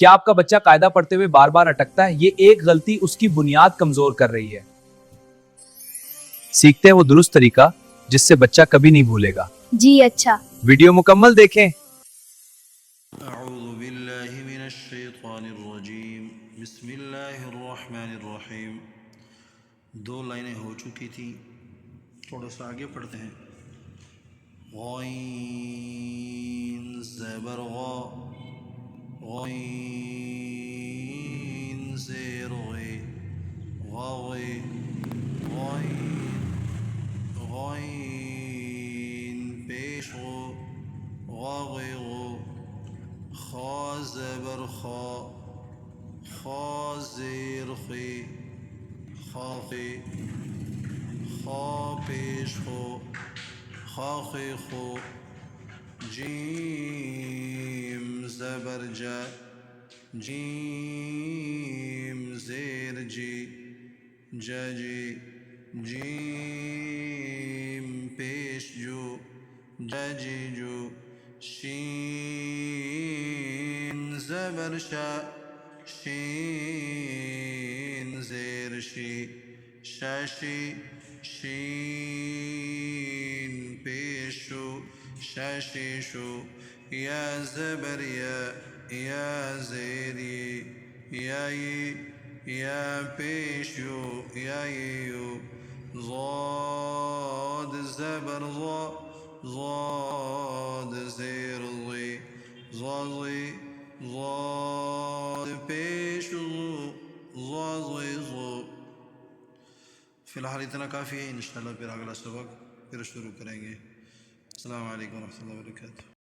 क्या आपका बच्चा कायदा पढ़ते हुए बार बार अटकता है? ये एक गलती उसकी बुनियाद कमजोर कर रही है। सीखते हैं वो दुरुस्त तरीका जिससे बच्चा कभी नहीं भूलेगा। जी अच्छा। वीडियो मुकम्मल देखें। अऊज़ु बिल्लाहि मिनश शैतानिर रजीम। बिस्मिल्लाहिर्रहमानिर्रहीम। 2 लाइनें हो चुकी थी, थोड़ा सा आगे पढ़ते हैं। गईन ज़बर गा, गईन ज़ेर गे, गागे, गईन, गईन पेश गो, गागे गो, खा ज़बर खा, खा ज़ेर खे, खाखे, खा पेश खो, खाखे खो, जीम ज़बर जा, जीम ज़ेर जी, जजी, जीम पेश जो, जजी जो, शीन ज़बर शा, शीन ज़ेर शी, शशी, शीन पेशु, शशिशु, या ज़बर या ज़ेरी, याई, या पेशु, यायु, ज़ाद ज़बर ज़ा, ज़ाद ज़ेर ज़ी, ज़ाज़ी, ज़ाद पेशु, ज़ाज़ी ज़ो। फ़िलहाल इतना काफ़ी है, इंशाअल्लाह फिर अगला सबक फिर शुरू करेंगे। अस्सलामु अलैकुम व रहमतुल्लाहि व बरकातुहू।